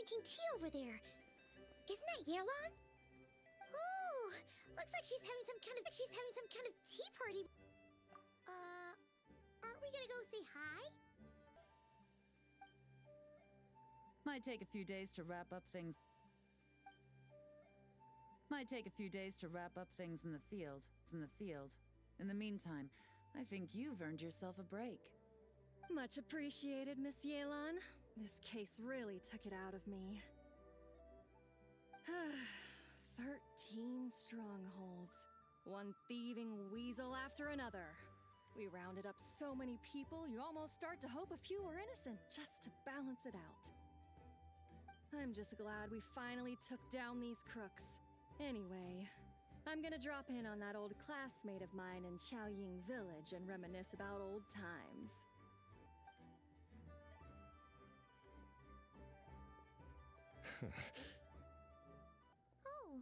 drinking tea over there. Isn't that Yelan? Oh, looks like she's having some kind of tea party. Aren't we gonna go say hi? Might take a few days to wrap up things. Might take a few days to wrap up things in the field. In the meantime, I think you've earned yourself a break. Much appreciated, Miss Yelan. This case really took it out of me. 13 strongholds. One thieving weasel after another. We rounded up so many people, you almost start to hope a few were innocent, just to balance it out. I'm just glad we finally took down these crooks. Anyway, I'm gonna drop in on that old classmate of mine in Chaoying Village and reminisce about old times. Oh,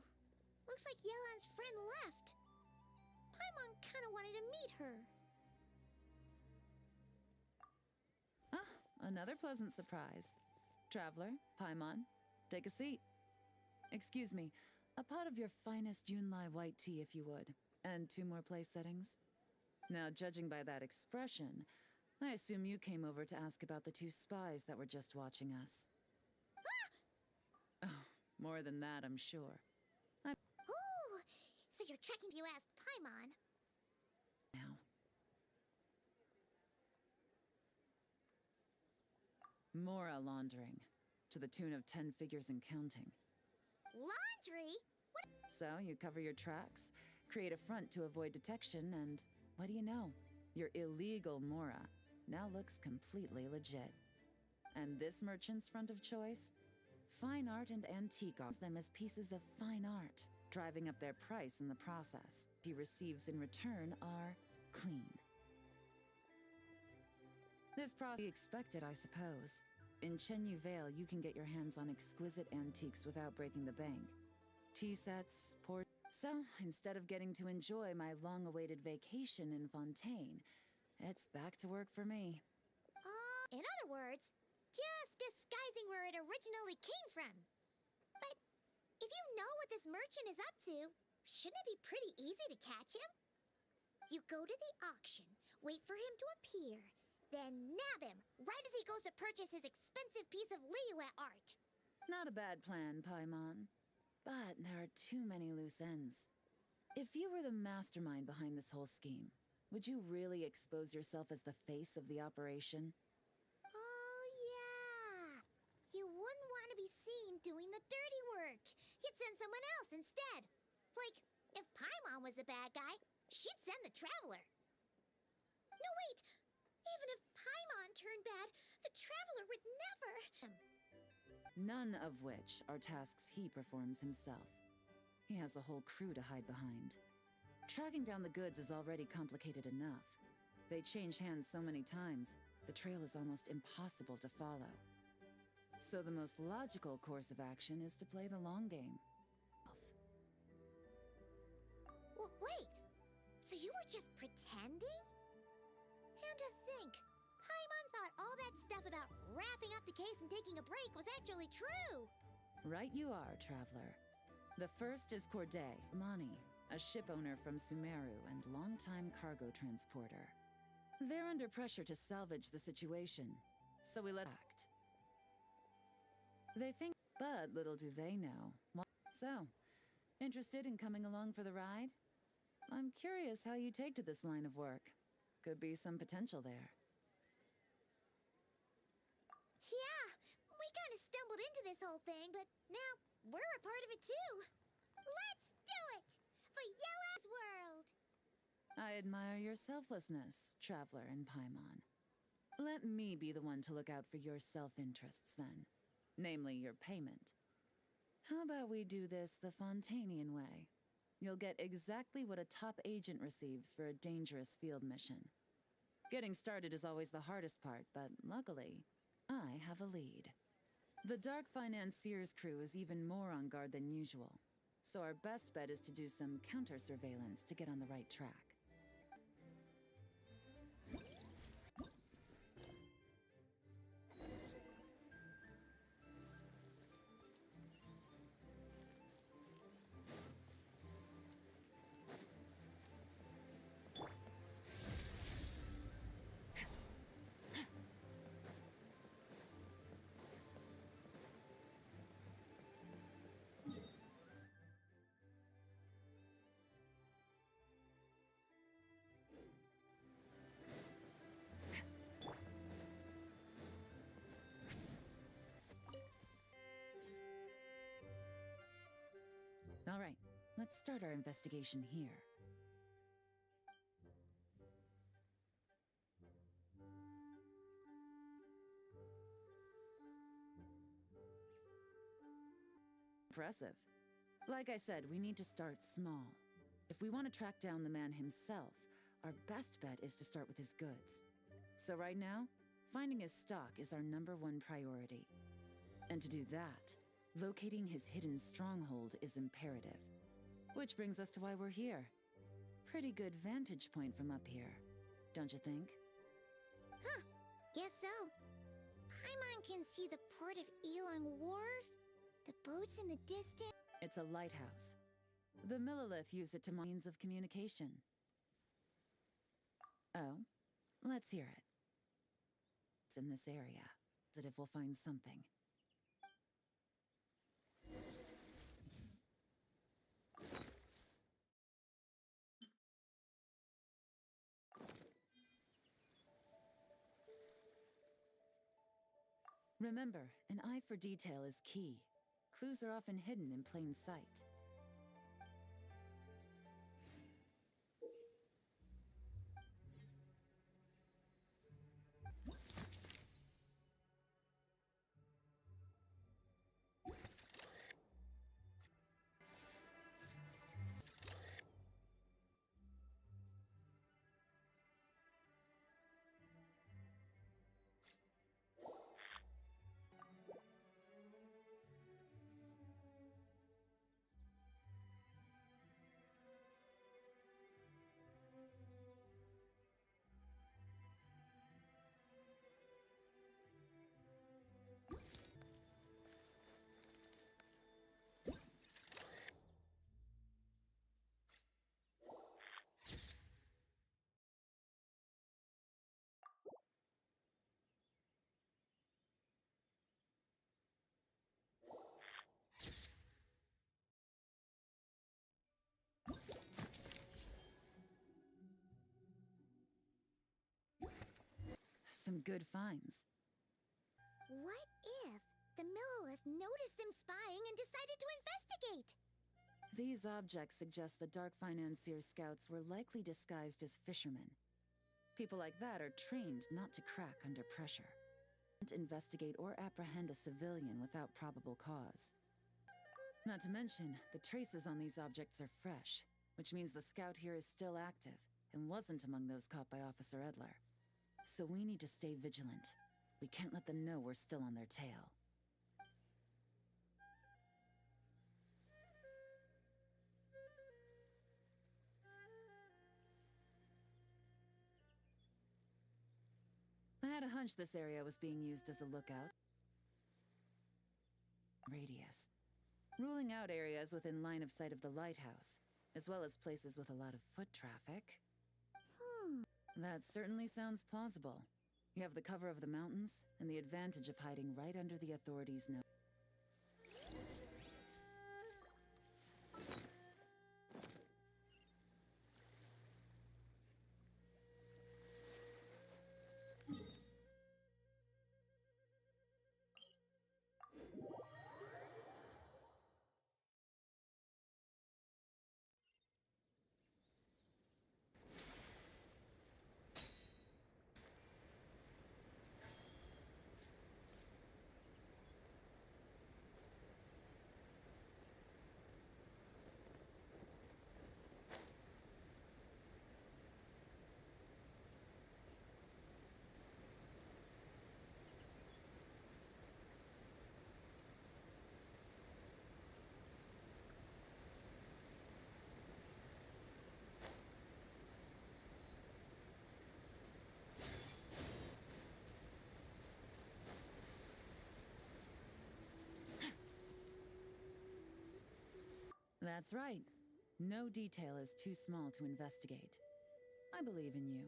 looks like Yelan's friend left. Paimon kinda wanted to meet her. Ah, another pleasant surprise. Traveler, Paimon, take a seat. Excuse me, a pot of your finest Yunlai white tea if you would, and 2 more place settings. Now, judging by that expression, I assume you came over to ask about the 2 spies that were just watching us. Oh, more than that, I'm sure. Oh, so you're tracking you asked Paimon. Now. Mora laundering, to the tune of 10 figures and counting. Laundry? What? So, you cover your tracks, create a front to avoid detection, and what do you know? Your illegal Mora now looks completely legit. And this merchant's front of choice? Fine art and antique offers them as pieces of fine art, driving up their price in the process. He receives in return are clean. This process expected, I suppose. In Chenyu Vale, you can get your hands on exquisite antiques without breaking the bank. Tea sets, So, instead of getting to enjoy my long-awaited vacation in Fontaine, it's back to work for me. In other words, just disguising where it originally came from. But if you know what this merchant is up to, shouldn't it be pretty easy to catch him? You go to the auction, wait for him to appear, then nab him right as he goes to purchase his expensive piece of Liyue art. Not a bad plan, Paimon. But there are too many loose ends. If you were the mastermind behind this whole scheme, would you really expose yourself as the face of the operation? Oh, yeah. You wouldn't want to be seen doing the dirty work. You'd send someone else instead. Like, if Paimon was the bad guy, she'd send the Traveler. No, wait! Even if Paimon turned bad, the Traveler would never... None of which are tasks he performs himself. He has a whole crew to hide behind. Tracking down the goods is already complicated enough. They change hands so many times, the trail is almost impossible to follow. So the most logical course of action is to play the long game. Well, wait, so you were just pretending? And to think, Paimon thought all that stuff about wrapping up the case and taking a break was actually true. Right you are, Traveler. The first is Corday Mani, a ship owner from Sumeru and longtime cargo transporter. They're under pressure to salvage the situation, so we let act. They think, but little do they know. So, interested in coming along for the ride? I'm curious how you take to this line of work. Could be some potential there. Yeah, we kind of stumbled into this whole thing, but now we're a part of it too. Let's do it! For Yella's world! I admire your selflessness, Traveler and Paimon. Let me be the one to look out for your self-interests then. Namely, your payment. How about we do this the Fontainian way? You'll get exactly what a top agent receives for a dangerous field mission. Getting started is always the hardest part, but luckily, I have a lead. The Dark Financier's crew is even more on guard than usual, so our best bet is to do some counter-surveillance to get on the right track. let's start our investigation here. Impressive. Like I said, we need to start small. If we want to track down the man himself, our best bet is to start with his goods. So right now, finding his stock is our #1 priority. And to do that, locating his hidden stronghold is imperative. Which brings us to why we're here. Pretty good vantage point from up here, don't you think? Huh, guess so. Paimon can see the port of Elon Wharf, the boats in the distance. It's a lighthouse. The Millilith use it to means of communication. Oh, let's hear it. It's in this area. Positive we'll find something. Remember, an eye for detail is key. Clues are often hidden in plain sight. Some good finds. What if the Millilith noticed them spying and decided to investigate? These objects suggest the Dark Financier scouts were likely disguised as fishermen. People like that are trained not to crack under pressure. To investigate or apprehend a civilian without probable cause. Not to mention, the traces on these objects are fresh, which means the scout here is still active and wasn't among those caught by Officer Edler. So we need to stay vigilant. We can't let them know we're still on their tail. I had a hunch this area was being used as a lookout. Radius. Ruling out areas within line of sight of the lighthouse, as well as places with a lot of foot traffic. That certainly sounds plausible. You have the cover of the mountains, and the advantage of hiding right under the authorities' nose. That's right. No detail is too small to investigate. I believe in you.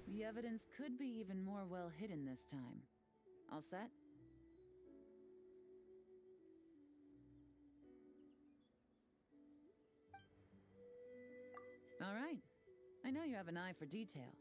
The evidence could be even more well hidden this time. All set? All right. I know you have an eye for detail.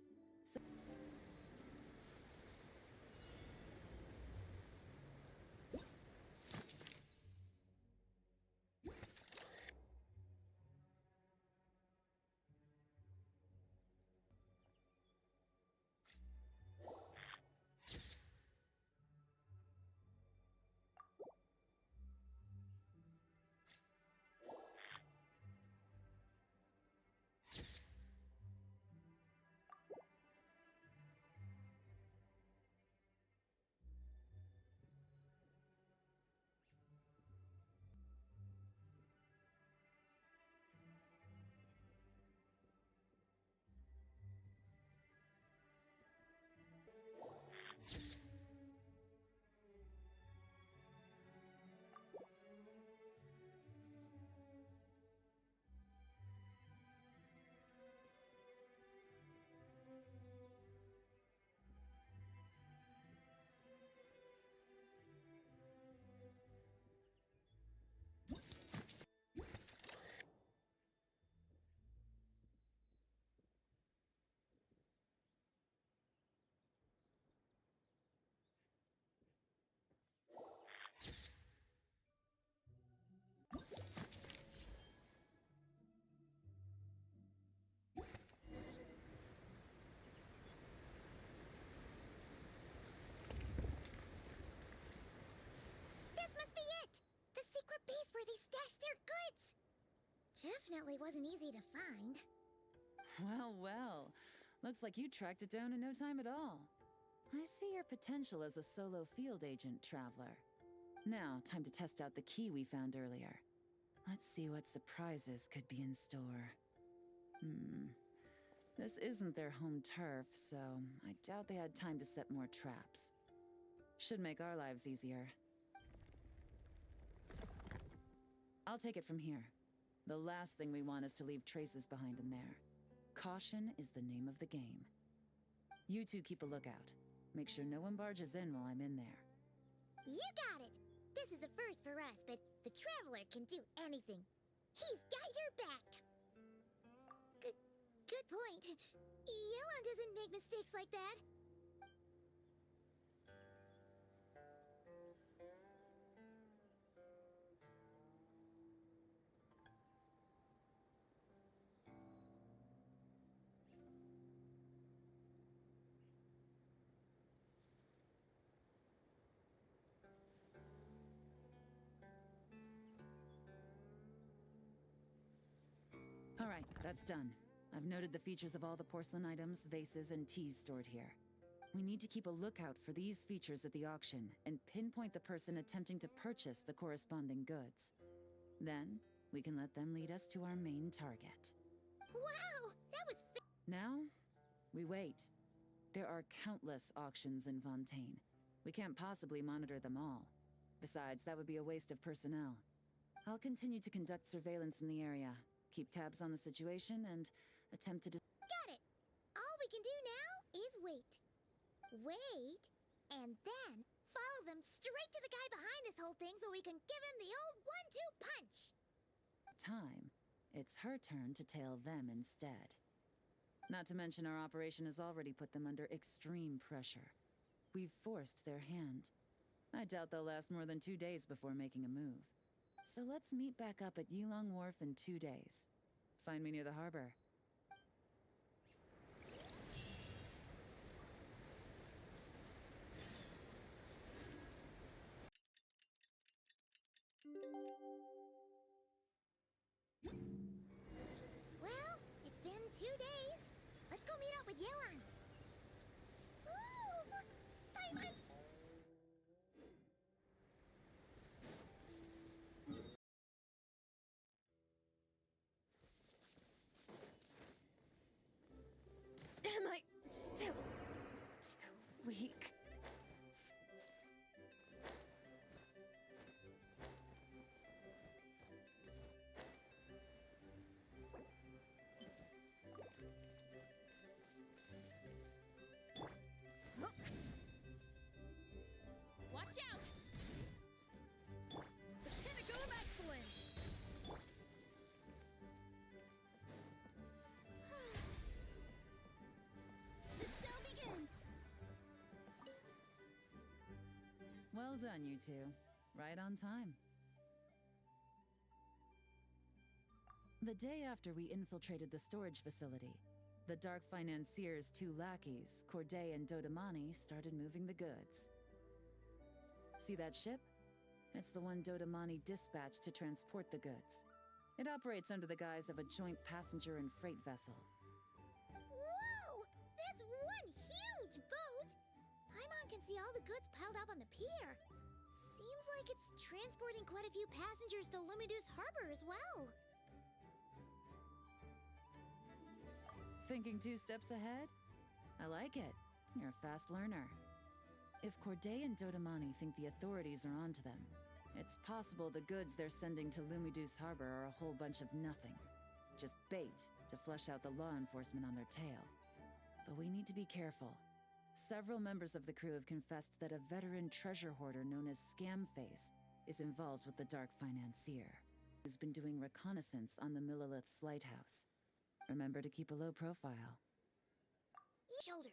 must be it! The secret base where they stash their goods! Definitely wasn't easy to find. Well, well. Looks like you tracked it down in no time at all. I see your potential as a solo field agent, Traveler. Now, time to test out the key we found earlier. Let's see what surprises could be in store. This isn't their home turf, so I doubt they had time to set more traps. Should make our lives easier. I'll take it from here. The last thing we want is to leave traces behind in there. Caution is the name of the game. You two keep a lookout. Make sure no one barges in while I'm in there. You got it! This is a first for us, but the Traveler can do anything. He's got your back! Good point. Yelan doesn't make mistakes like that. All right, that's done. I've noted the features of all the porcelain items, vases, and teas stored here. We need to keep a lookout for these features at the auction and pinpoint the person attempting to purchase the corresponding goods. Then, we can let them lead us to our main target. Wow! That was Now, we wait. There are countless auctions in Fontaine. We can't possibly monitor them all. Besides, that would be a waste of personnel. I'll continue to conduct surveillance in the area, keep tabs on the situation, and attempt to Got it! All we can do now is wait. Wait, and then follow them straight to the guy behind this whole thing so we can give him the old 1-2 punch! time. It's her turn to tail them instead. Not to mention our operation has already put them under extreme pressure. We've forced their hand. I doubt they'll last more than 2 days before making a move. So let's meet back up at Yulong Wharf in 2 days. Find me near the harbor. Well, it's been 2 days. Let's go meet up with Yelan. Ooh! Paimon! Am I still too weak? Watch out! The pinnacle of excellence! The show begins! Well done, you two. Right on time. The day after we infiltrated the storage facility, the Dark Financier's 2 lackeys, Corday and Dodamani, started moving the goods. See that ship? It's the one Dodamani dispatched to transport the goods. It operates under the guise of a joint passenger and freight vessel. Whoa! That's one huge boat! Paimon can see all the goods piled up on the pier. Seems like it's transporting quite a few passengers to Lumidus Harbor as well. Thinking 2 steps ahead? I like it. You're a fast learner. If Corday and Dodamani think the authorities are onto them, it's possible the goods they're sending to Lumidus Harbor are a whole bunch of nothing. Just bait to flush out the law enforcement on their tail. But we need to be careful. Several members of the crew have confessed that a veteran treasure hoarder known as Scamface is involved with the Dark Financier, who's been doing reconnaissance on the Millilith's lighthouse. Remember to keep a low profile. Shoulder.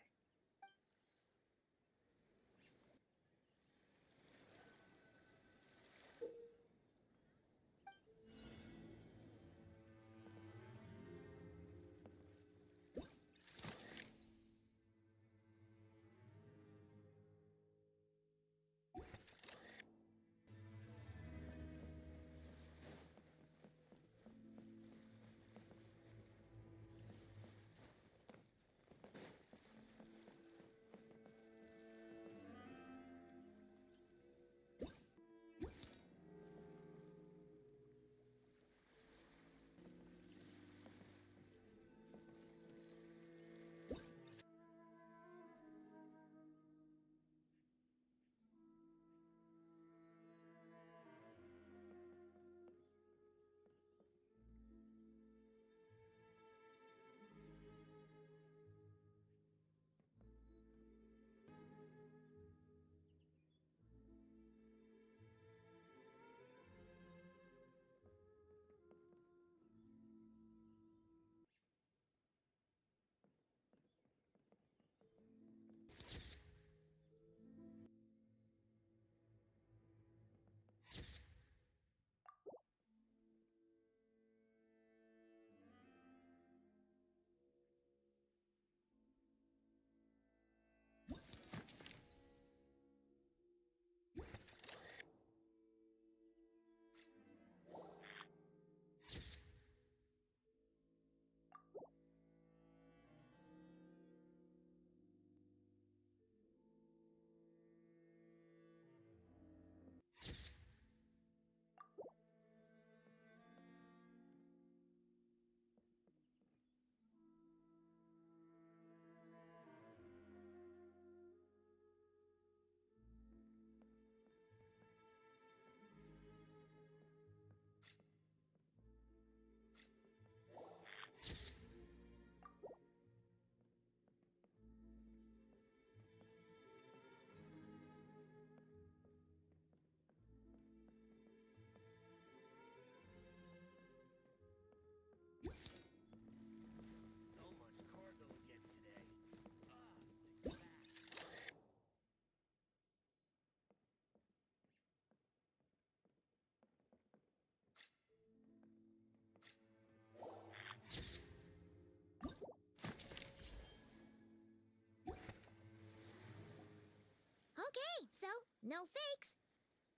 No fakes.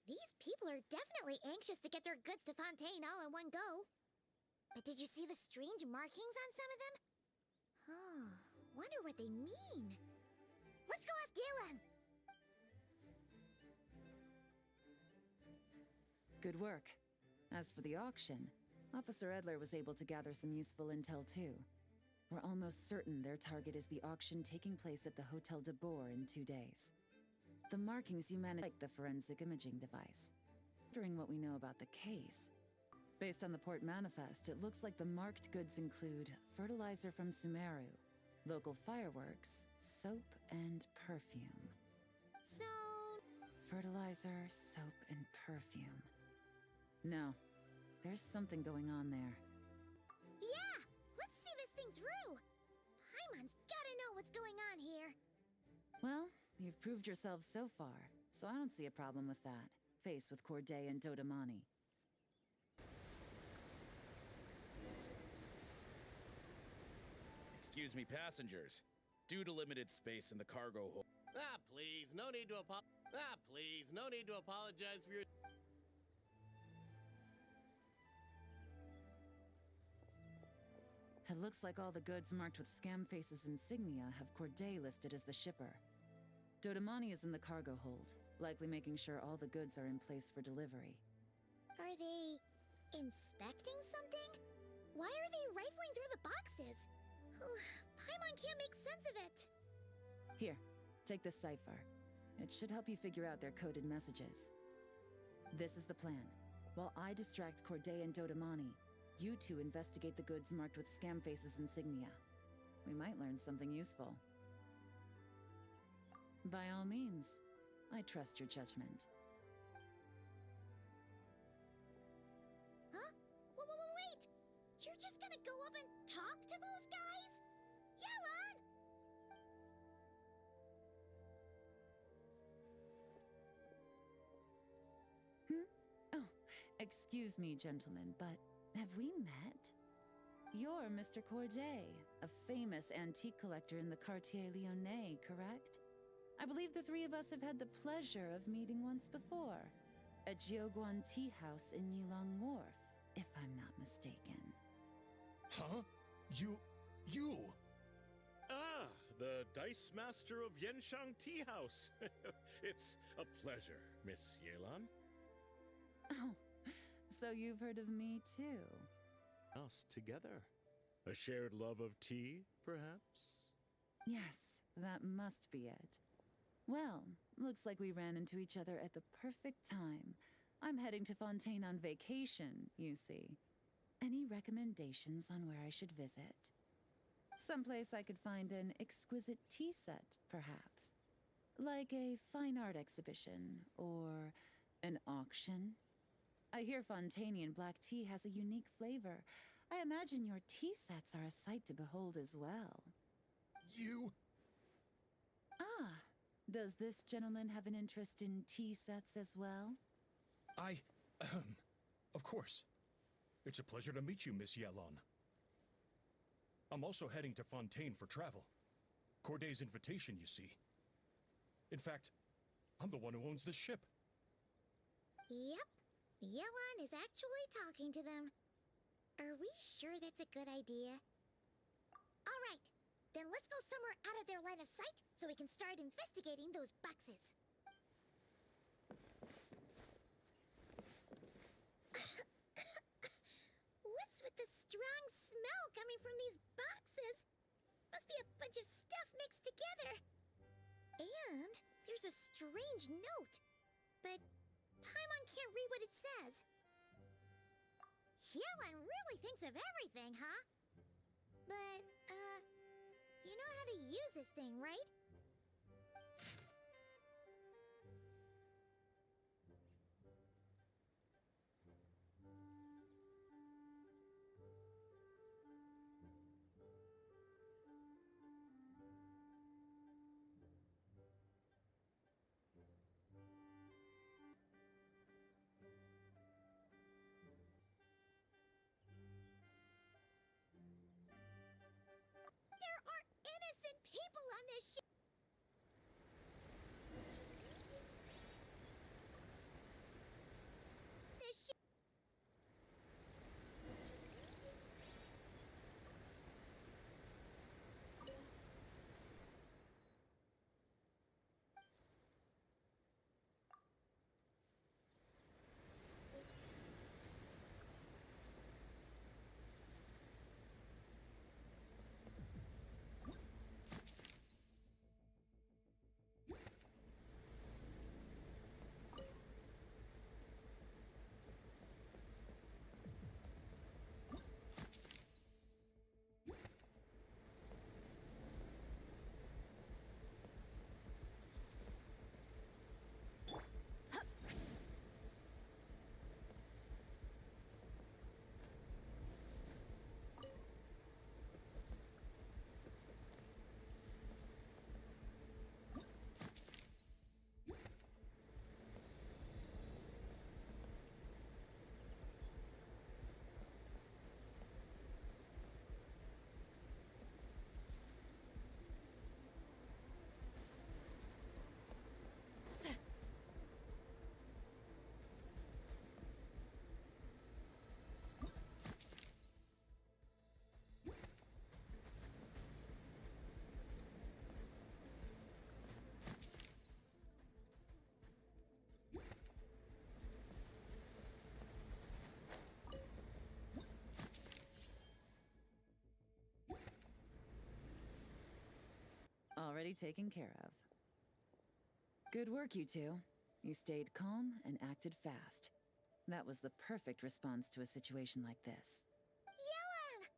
These people are definitely anxious to get their goods to Fontaine all in one go. But did you see the strange markings on some of them? Oh, wonder what they mean. Let's go ask Yelan! Good work. As for the auction, Officer Edler was able to gather some useful intel too. We're almost certain their target is the auction taking place at the Hotel de Boer in 2 days. The markings you managed like the forensic imaging device. Wondering what we know about the case. Based on the port manifest, it looks like the marked goods include fertilizer from Sumeru, local fireworks, soap, and perfume. So... Fertilizer, soap, and perfume. No, there's something going on there. yeah! Let's see this thing through! Paimon's gotta know what's going on here. Well, you've proved yourselves so far, so I don't see a problem with that. Faced with Corday and Dodamani. Excuse me, passengers. Due to limited space in the cargo hold. Please, no need to apologize for your... It looks like all the goods marked with Scamface's insignia have Corday listed as the shipper. Dodamani is in the cargo hold, likely making sure all the goods are in place for delivery. Are they... inspecting something? Why are they rifling through the boxes? Paimon can't make sense of it. Here, take this cipher. It should help you figure out their coded messages. This is the plan. While I distract Corday and Dodamani, you two investigate the goods marked with Scamface's insignia. We might learn something useful. By all means, I trust your judgment. Huh? Wait! You're just gonna go up and talk to those guys? Yelan! Oh, excuse me, gentlemen, but have we met? You're Mr. Corday, a famous antique collector in the Quartier Lyonnais, correct? I believe the three of us have had the pleasure of meeting once before, at Jiuguan Tea House in Yilong Wharf, if I'm not mistaken. Huh? You? Ah, the Dice Master of Yenshang Tea House. It's a pleasure, Miss Yelan. Oh, so you've heard of me too? Us together. A shared love of tea, perhaps? Yes, that must be it. Well, looks like we ran into each other at the perfect time. I'm heading to Fontaine on vacation, you see. Any recommendations on where I should visit? Someplace I could find an exquisite tea set, perhaps. Like a fine art exhibition, or an auction. I hear Fontainian black tea has a unique flavor. I imagine your tea sets are a sight to behold as well. You? Ah, does this gentleman have an interest in tea sets as well? Of course. It's a pleasure to meet you, Miss Yelan. I'm also heading to Fontaine for travel. Corday's invitation, you see. In fact, I'm the one who owns this ship. Yep. Yelan is actually talking to them. Are we sure that's a good idea? Alright, then let's go somewhere out of their line of sight so we can start investigating those boxes. What's with the strong smell coming from these boxes? Must be a bunch of stuff mixed together. And there's a strange note. But Paimon can't read what it says. Yelan really thinks of everything, huh? But, you know how to use this thing, right? There are innocent people on this ship! already taken care of. Good work, you two. You stayed calm and acted fast. That was the perfect response to a situation like this. Yelan!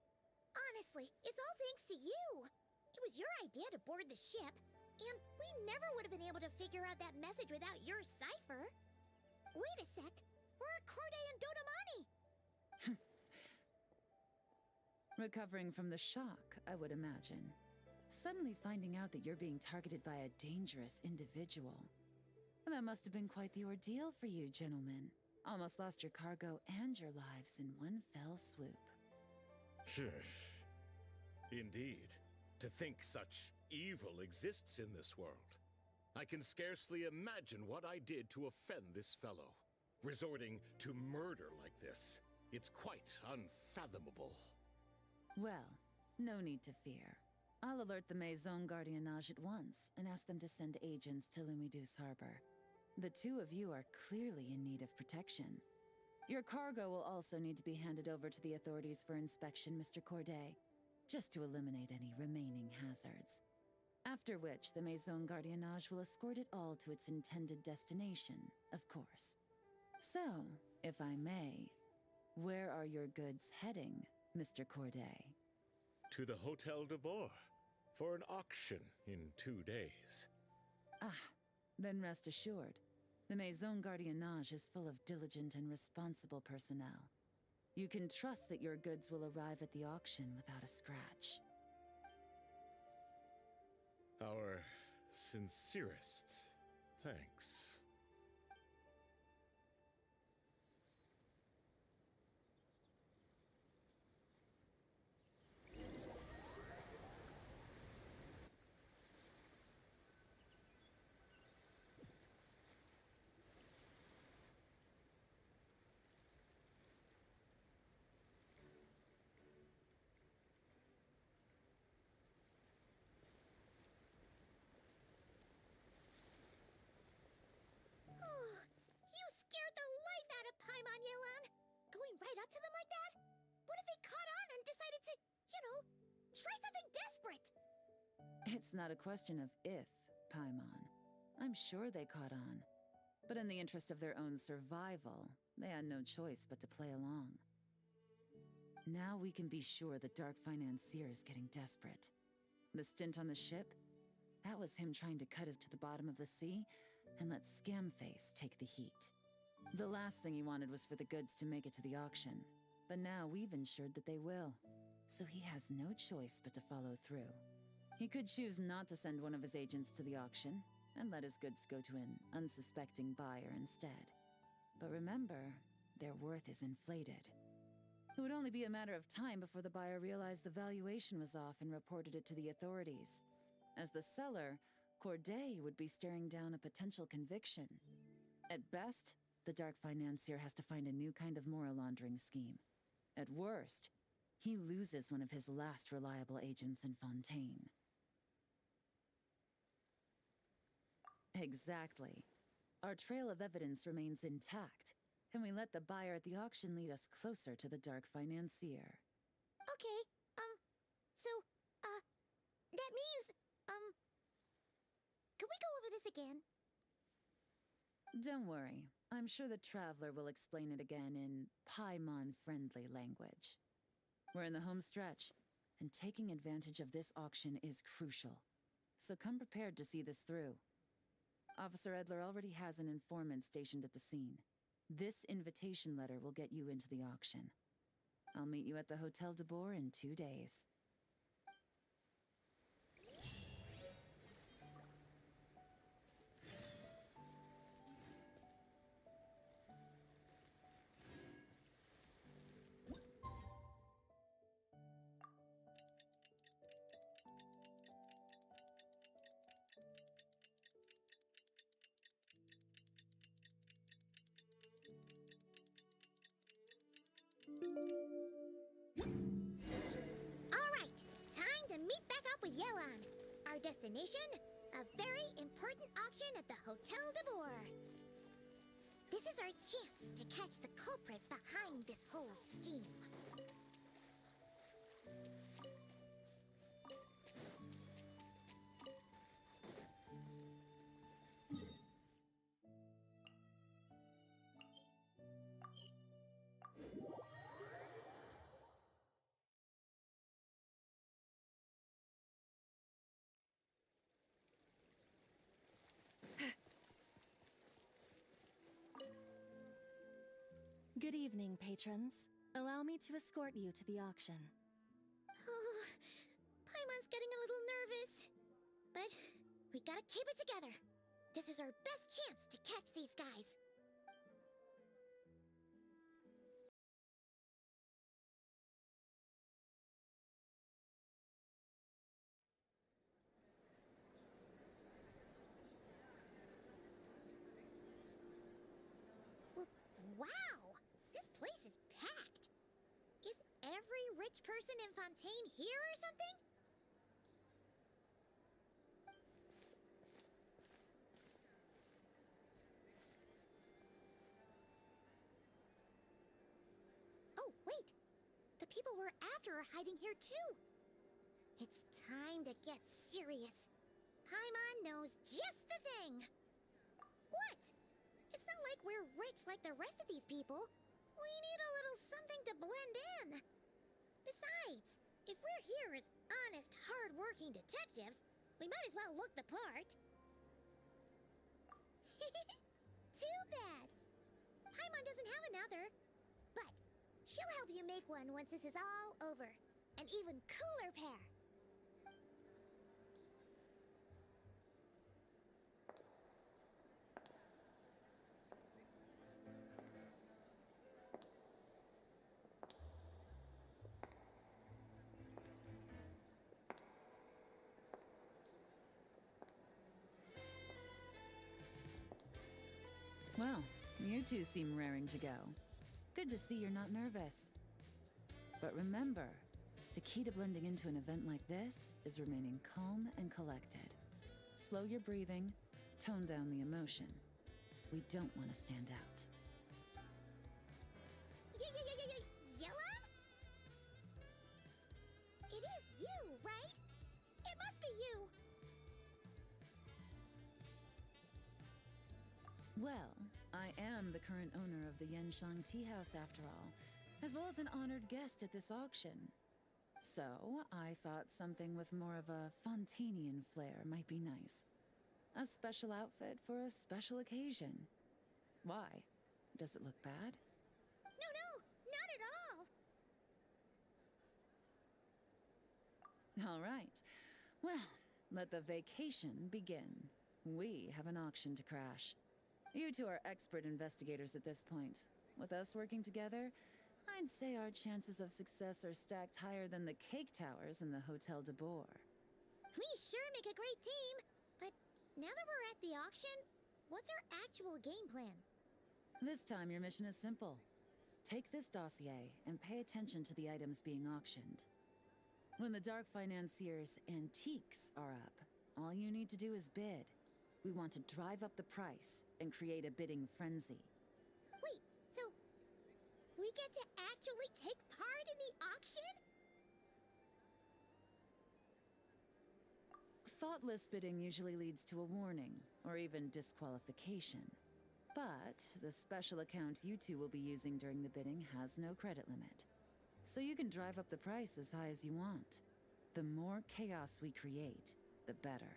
Honestly, it's all thanks to you. It was your idea to board the ship, and we never would have been able to figure out that message without your cipher. Wait a sec. Where are Corday and Dodamani? Recovering from the shock, I would imagine. Suddenly finding out that you're being targeted by a dangerous individual. That must have been quite the ordeal for you, gentlemen. Almost lost your cargo and your lives in one fell swoop. Indeed. To think such evil exists in this world. I can scarcely imagine what I did to offend this fellow. Resorting to murder like this. It's quite unfathomable. Well, no need to fear. I'll alert the Maison Gardiennage at once and ask them to send agents to Lumidus Harbor. The two of you are clearly in need of protection. Your cargo will also need to be handed over to the authorities for inspection, Mr. Corday, just to eliminate any remaining hazards. After which, the Maison Gardiennage will escort it all to its intended destination, of course. So, if I may, where are your goods heading, Mr. Corday? To the Hotel de Boer for an auction in 2 days. Ah, then rest assured, the Maison Gardiennage is full of diligent and responsible personnel. You can trust that your goods will arrive at the auction without a scratch. Our sincerest thanks. You scared the life out of Paimon, Yelan! Going right up to them like that? What if they caught on and decided to, try something desperate? It's not a question of if, Paimon. I'm sure they caught on. But in the interest of their own survival, they had no choice but to play along. Now we can be sure the Dark Financier is getting desperate. The stint on the ship? That was him trying to cut us to the bottom of the sea and let Scamface take the heat. The last thing he wanted was for the goods to make it to the auction, but now we've ensured that they will, so he has no choice but to follow through. He could choose not to send one of his agents to the auction and let his goods go to an unsuspecting buyer instead. But remember, their worth is inflated. It would only be a matter of time before the buyer realized the valuation was off and reported it to the authorities. As the seller, Corday would be staring down a potential conviction. At best, the Dark Financier has to find a new kind of moral laundering scheme. At worst, he loses one of his last reliable agents in Fontaine. Exactly. Our trail of evidence remains intact, and we let the buyer at the auction lead us closer to the Dark Financier. Okay, that means, can we go over this again? Don't worry. I'm sure the Traveler will explain it again in Paimon-friendly language. We're in the home stretch, and taking advantage of this auction is crucial. So come prepared to see this through. Officer Edler already has an informant stationed at the scene. This invitation letter will get you into the auction. I'll meet you at the Hotel de Boer in 2 days. Alright, time to meet back up with Yelan. Our destination? A very important auction at the Hotel de Boer. This is our chance to catch the culprit behind this whole scheme. Good evening, patrons. Allow me to escort you to the auction. Oh, Paimon's getting a little nervous. But we gotta keep it together. This is our best chance to catch these guys. Wow! This place is packed! Is every rich person in Fontaine here or something? Oh, wait! The people we're after are hiding here too! It's time to get serious. Paimon knows just the thing! What? It's not like we're rich like the rest of these people. We need a little something to blend in. Besides, if we're here as honest, hard-working detectives, we might as well look the part. Too bad. Paimon doesn't have another. But she'll help you make one once this is all over. An even cooler pair. Well, you two seem raring to go. Good to see you're not nervous. But remember, the key to blending into an event like this is remaining calm and collected. Slow your breathing, tone down the emotion. We don't want to stand out. Yellow? It is you, right? It must be you. Well, I am the current owner of the Genshin Tea House after all, as well as an honored guest at this auction. So, I thought something with more of a Fontainian flair might be nice. A special outfit for a special occasion. Why? Does it look bad? No, not at all. All right. Well, let the vacation begin. We have an auction to crash. You two are expert investigators at this point. With us working together, I'd say our chances of success are stacked higher than the cake towers in the Hotel de Boer. We sure make a great team. But now that we're at the auction, what's our actual game plan? This time your mission is simple. Take this dossier and pay attention to the items being auctioned. When the Dark Financier's antiques are up, all you need to do is bid. We want to drive up the price and create a bidding frenzy. Wait, so we get to actually take part in the auction? Thoughtless bidding usually leads to a warning, or even disqualification. But the special account you two will be using during the bidding has no credit limit. So you can drive up the price as high as you want. The more chaos we create, the better.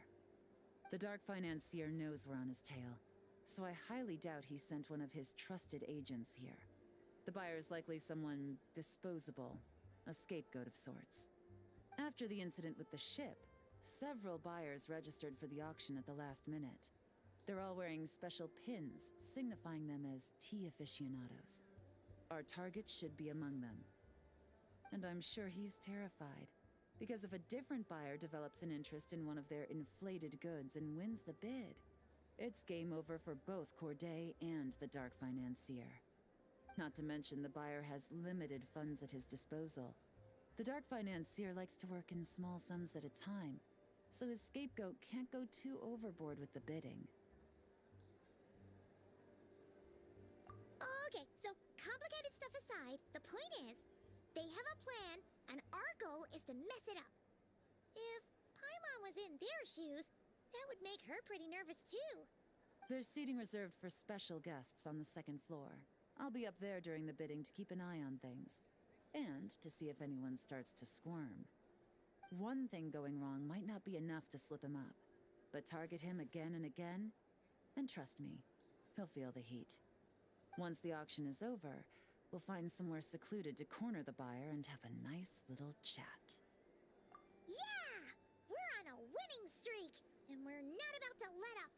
The Dark Financier knows we're on his tail, so I highly doubt he sent one of his trusted agents here. The buyer's likely someone disposable, a scapegoat of sorts. After the incident with the ship, several buyers registered for the auction at the last minute. They're all wearing special pins, signifying them as tea aficionados. Our target should be among them. And I'm sure he's terrified, because if a different buyer develops an interest in one of their inflated goods and wins the bid, it's game over for both Corday and the Dark Financier. Not to mention the buyer has limited funds at his disposal. The Dark Financier likes to work in small sums at a time, so his scapegoat can't go too overboard with the bidding. Okay, so complicated stuff aside, the point is, they have a plan, and our goal is to mess it up. If Paimon was in their shoes, that would make her pretty nervous too. There's seating reserved for special guests on the second floor. I'll be up there during the bidding to keep an eye on things. And to see if anyone starts to squirm. One thing going wrong might not be enough to slip him up. But target him again and again, and trust me, he'll feel the heat. Once the auction is over, We'll find somewhere secluded to corner the buyer and have a nice little chat. Yeah! We're on a winning streak, and we're not about to let up.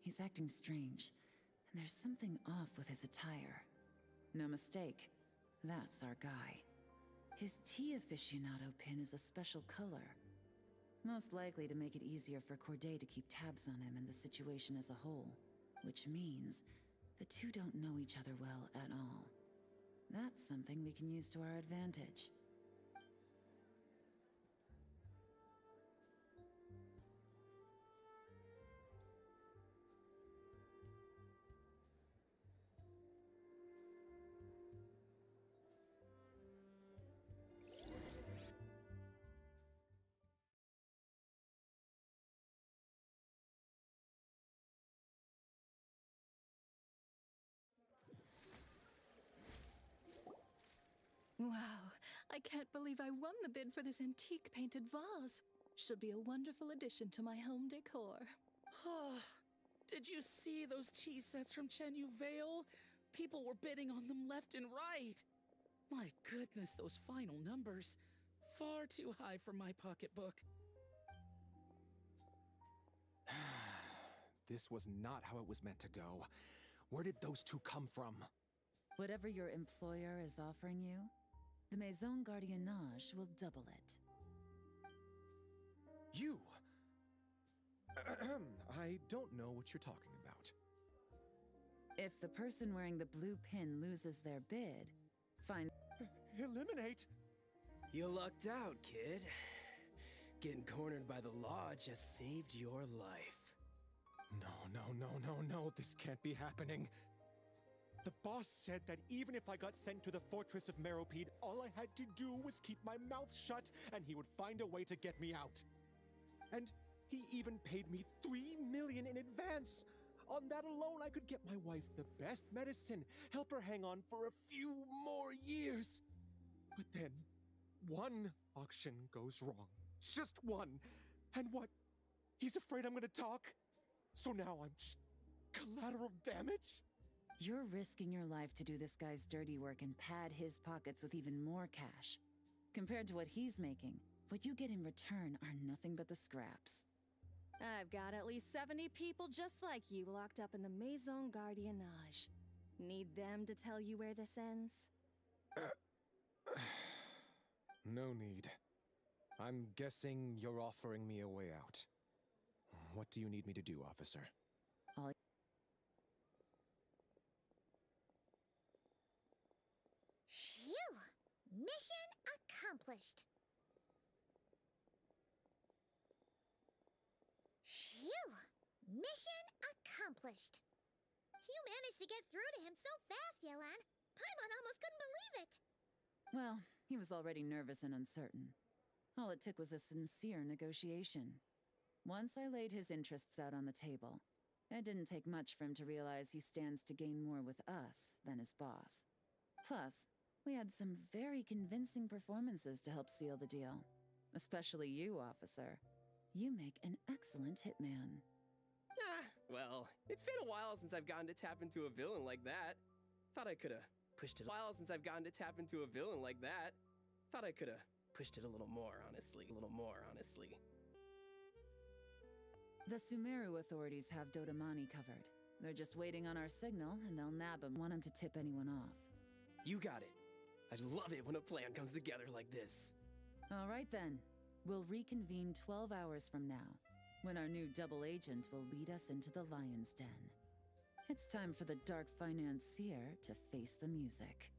He's acting strange, and there's something off with his attire. No mistake, that's our guy. His tea aficionado pin is a special color, most likely to make it easier for Corday to keep tabs on him and the situation as a whole, which means the two don't know each other well at all. That's something we can use to our advantage. Wow, I can't believe I won the bid for this antique painted vase. Should be a wonderful addition to my home decor. Did you see those tea sets from Chenyu Vale? People were bidding on them left and right. My goodness, those final numbers. Far too high for my pocketbook. This was not how it was meant to go. Where did those two come from? Whatever your employer is offering you, the Maison Gardiennage will double it. You! I don't know what you're talking about. If the person wearing the blue pin loses their bid, find... Eliminate? You lucked out, kid. Getting cornered by the law just saved your life. No, this can't be happening. The boss said that even if I got sent to the fortress of Meropide, all I had to do was keep my mouth shut and he would find a way to get me out. And he even paid me 3 million in advance. On that alone, I could get my wife the best medicine, help her hang on for a few more years. But then, one auction goes wrong. Just one. And what? He's afraid I'm gonna talk? So now I'm just collateral damage? You're risking your life to do this guy's dirty work and pad his pockets with even more cash. Compared to what he's making, what you get in return are nothing but the scraps. I've got at least 70 people just like you locked up in the Maison Gardiennage. Need them to tell you where this ends? No need. I'm guessing you're offering me a way out. What do you need me to do, officer? All Phew! Mission accomplished. Phew! Mission accomplished. You managed to get through to him so fast, Yelan. Paimon almost couldn't believe it. Well, he was already nervous and uncertain. All it took was a sincere negotiation. Once I laid his interests out on the table, it didn't take much for him to realize he stands to gain more with us than his boss. Plus, we had some very convincing performances to help seal the deal. Especially you, officer. You make an excellent hitman. Ah, well, it's been a while since I've gotten to tap into a villain like that. Thought I could've pushed it a while since I've gotten to tap into a villain like that. Thought I could've pushed it a little more, honestly. A little more, honestly. The Sumeru authorities have Dodamani covered. They're just waiting on our signal, and they'll nab him. Want him to tip anyone off. You got it. I love it when a plan comes together like this. All right then. We'll reconvene 12 hours from now, when our new double agent will lead us into the Lion's Den. It's time for the dark financier to face the music.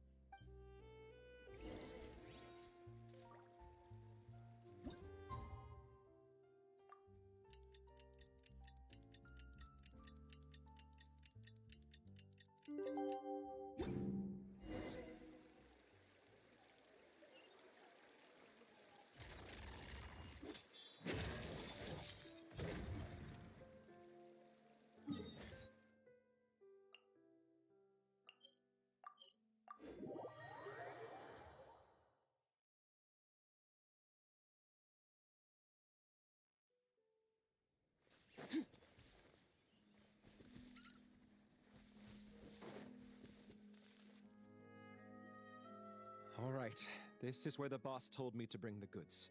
All right, this is where the boss told me to bring the goods.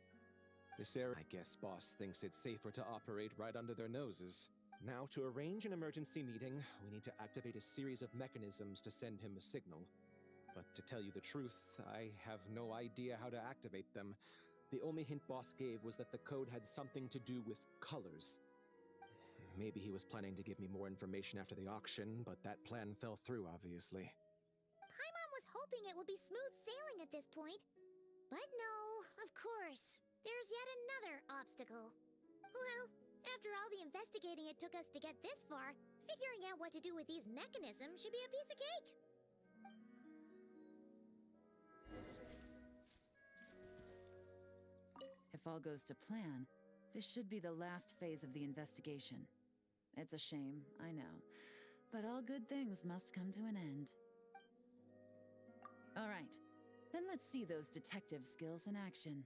This area, I guess boss thinks it's safer to operate right under their noses. Now, to arrange an emergency meeting, we need to activate a series of mechanisms to send him a signal. But to tell you the truth, I have no idea how to activate them. The only hint boss gave was that the code had something to do with colors. Maybe he was planning to give me more information after the auction, but that plan fell through, obviously. Paimon was hoping it would be smooth sailing at this point. But no, of course. There's yet another obstacle. Well, after all the investigating it took us to get this far, figuring out what to do with these mechanisms should be a piece of cake. If all goes to plan, this should be the last phase of the investigation. It's a shame, I know, but all good things must come to an end. All right, then let's see those detective skills in action.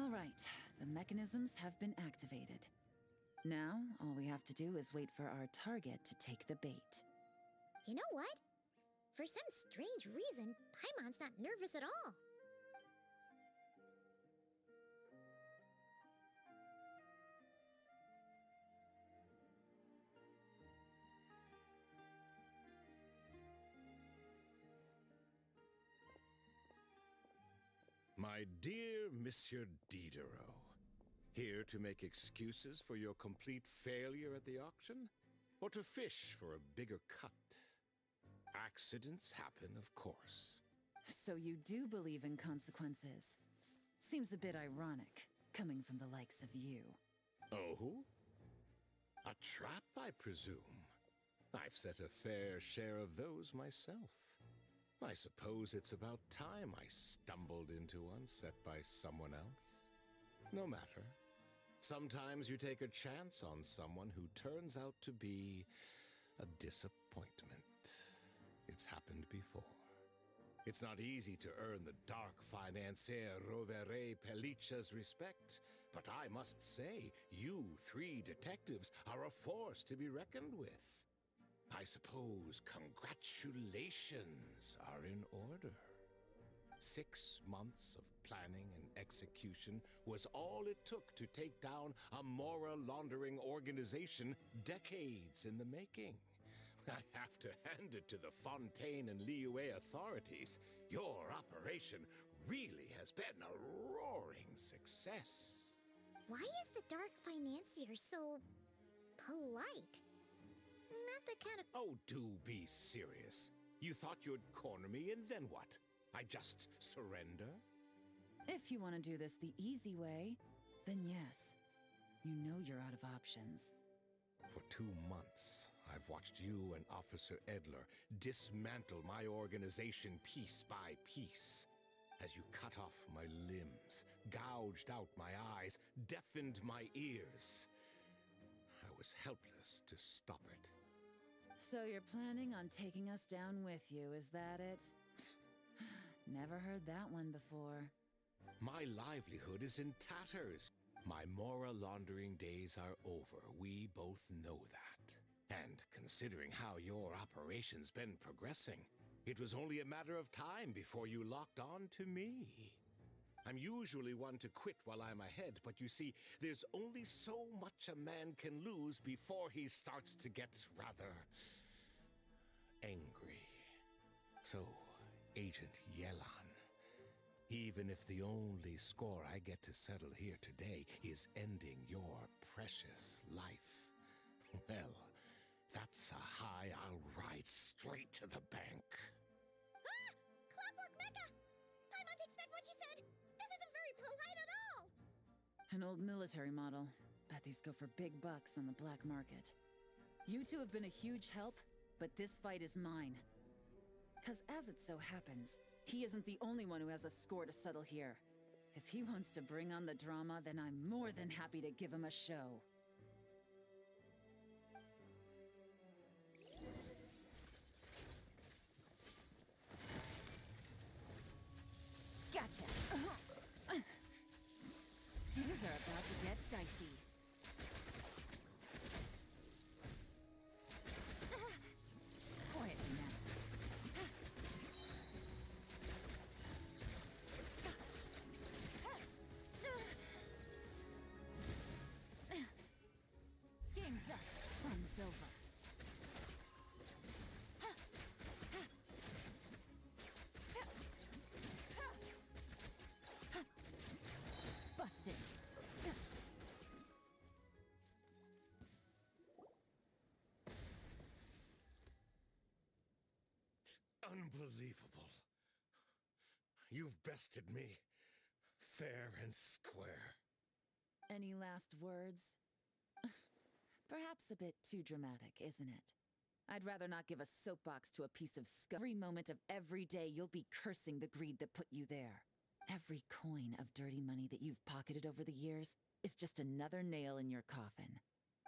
All right, the mechanisms have been activated. Now, all we have to do is wait for our target to take the bait. You know what? For some strange reason, Paimon's not nervous at all. My dear Monsieur Diderot, here to make excuses for your complete failure at the auction? Or to fish for a bigger cut? Accidents happen, of course. So you do believe in consequences. Seems a bit ironic, coming from the likes of you. Oh? A trap, I presume? I've set a fair share of those myself. I suppose it's about time I stumbled into one set by someone else. No matter. Sometimes you take a chance on someone who turns out to be a disappointment. It's happened before. It's not easy to earn the dark financier Rovere Pelliccia's respect, but I must say, you three detectives are a force to be reckoned with. I suppose congratulations are in order. 6 months of planning and execution was all it took to take down a moral laundering organization decades in the making. I have to hand it to the Fontaine and Liyue authorities. Your operation really has been a roaring success. Why is the Dark Financier so polite? Not the kind of... Oh, do be serious. You thought you'd corner me, and then what? I just surrender? If you want to do this the easy way, then yes. You know you're out of options. For 2 months, I've watched you and Officer Edler dismantle my organization piece by piece. As you cut off my limbs, gouged out my eyes, deafened my ears. I was helpless to stop it. So you're planning on taking us down with you, is that it? Never heard that one before. My livelihood is in tatters. My moral laundering days are over. We both know that. And considering how your operation's been progressing, it was only a matter of time before you locked on to me. I'm usually one to quit while I'm ahead, but you see, there's only so much a man can lose before he starts to get rather angry. So, Agent Yelan, even if the only score I get to settle here today is ending your precious life, well, that's a high I'll ride straight to the bank. Ah! Clockwork Mecha! Paimon takes back what she said! This isn't very polite at all! An old military model. Bet these go for big bucks on the black market. You two have been a huge help, but this fight is mine. 'Cause as it so happens, he isn't the only one who has a score to settle here. If he wants to bring on the drama, then I'm more than happy to give him a show. Gotcha! Things are about to get dicey. Quietly now. Game's up. Fun's over. Busted. Unbelievable. You've bested me, fair and square. Any last words? Perhaps a bit too dramatic, isn't it? I'd rather not give a soapbox to a piece of scum. Every moment of every day you'll be cursing the greed that put you there. Every coin of dirty money that you've pocketed over the years is just another nail in your coffin.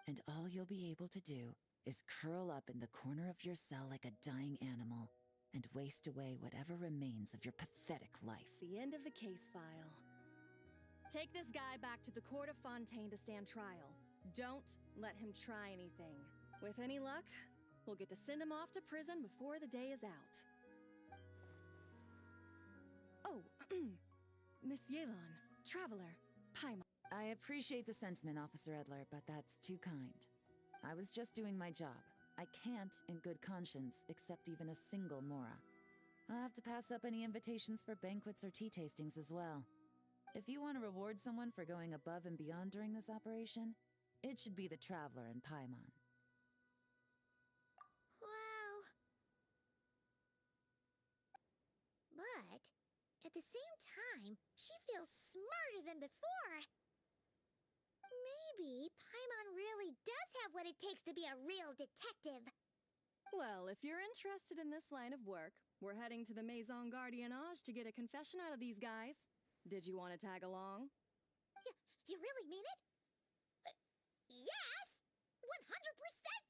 And all you'll be able to do is curl up in the corner of your cell like a dying animal and waste away whatever remains of your pathetic life. The end of the case file. Take this guy back to the court of Fontaine to stand trial. Don't let him try anything. With any luck, we'll get to send him off to prison before the day is out. Oh, Miss Yelon, Traveler, Paimon. I appreciate the sentiment, Officer Edler, but that's too kind. I was just doing my job. I can't, in good conscience, accept even a single Mora. I'll have to pass up any invitations for banquets or tea tastings as well. If you want to reward someone for going above and beyond during this operation, it should be the Traveler and Paimon. Wow. But, at the same time, she feels smarter than before. Maybe Paimon really does have what it takes to be a real detective. Well, if you're interested in this line of work, we're heading to the Maison Gardiennage to get a confession out of these guys. Did you want to tag along? You really mean it? Yes! 100%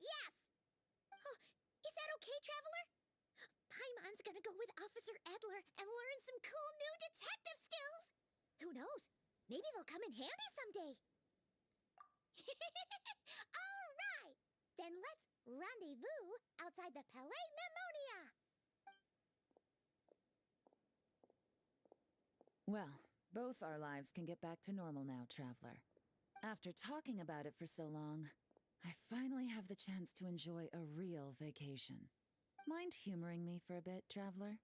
yes! Oh, is that okay, Traveler? Paimon's gonna go with Officer Edler and learn some cool new detective skills. Who knows? Maybe they'll come in handy someday. All right! Then let's rendezvous outside the Palais Mnemonia. Well, both our lives can get back to normal now, Traveler. After talking about it for so long, I finally have the chance to enjoy a real vacation. Mind humoring me for a bit, Traveler?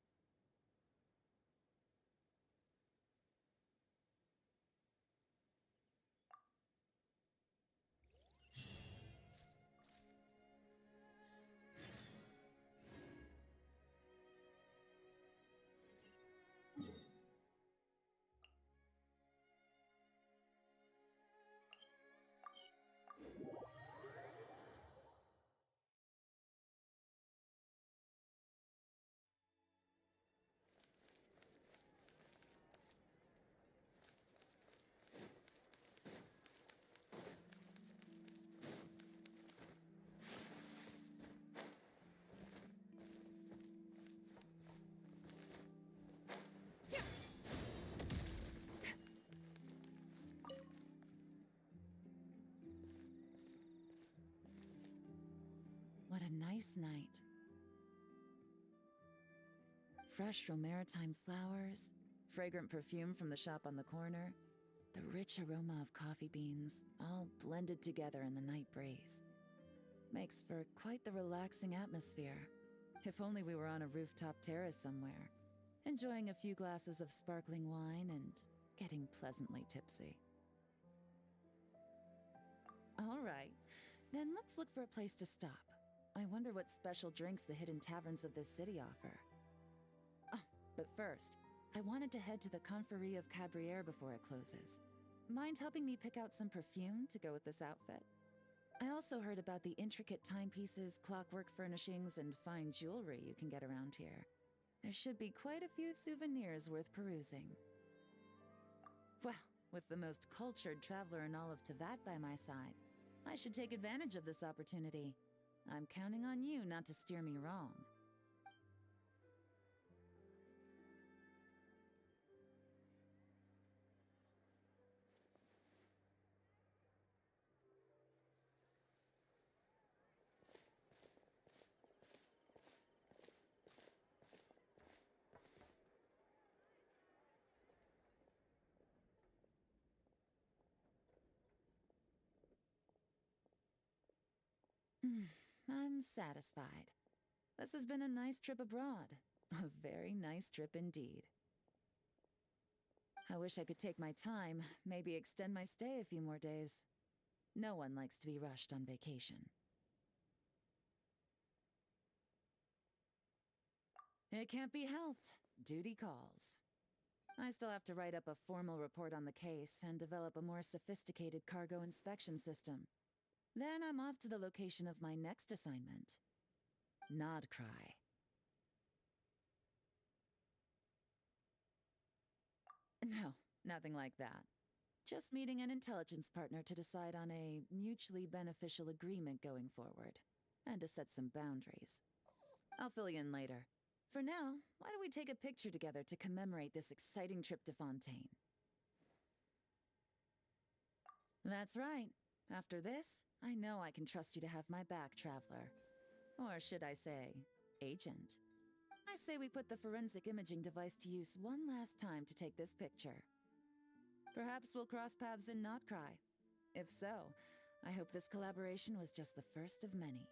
What a nice night. Fresh from maritime flowers, fragrant perfume from the shop on the corner, the rich aroma of coffee beans, all blended together in the night breeze. Makes for quite the relaxing atmosphere. If only we were on a rooftop terrace somewhere, enjoying a few glasses of sparkling wine and getting pleasantly tipsy. All right, then let's look for a place to stop. I wonder what special drinks the hidden taverns of this city offer. Oh, but first, I wanted to head to the Confrérie of Cabriere before it closes. Mind helping me pick out some perfume to go with this outfit? I also heard about the intricate timepieces, clockwork furnishings, and fine jewelry you can get around here. There should be quite a few souvenirs worth perusing. Well, with the most cultured traveler in all of Teyvat by my side, I should take advantage of this opportunity. I'm counting on you not to steer me wrong. I'm satisfied. This has been a nice trip abroad. A very nice trip indeed. I wish I could take my time, maybe extend my stay a few more days. No one likes to be rushed on vacation. It can't be helped. Duty calls. I still have to write up a formal report on the case and develop a more sophisticated cargo inspection system. Then I'm off to the location of my next assignment. Nodcry. No, nothing like that. Just meeting an intelligence partner to decide on a mutually beneficial agreement going forward, and to set some boundaries. I'll fill you in later. For now, why don't we take a picture together to commemorate this exciting trip to Fontaine? That's right. After this, I know I can trust you to have my back, Traveler. Or should I say, Agent. I say we put the forensic imaging device to use one last time to take this picture. Perhaps we'll cross paths in Not Cry. If so, I hope this collaboration was just the first of many.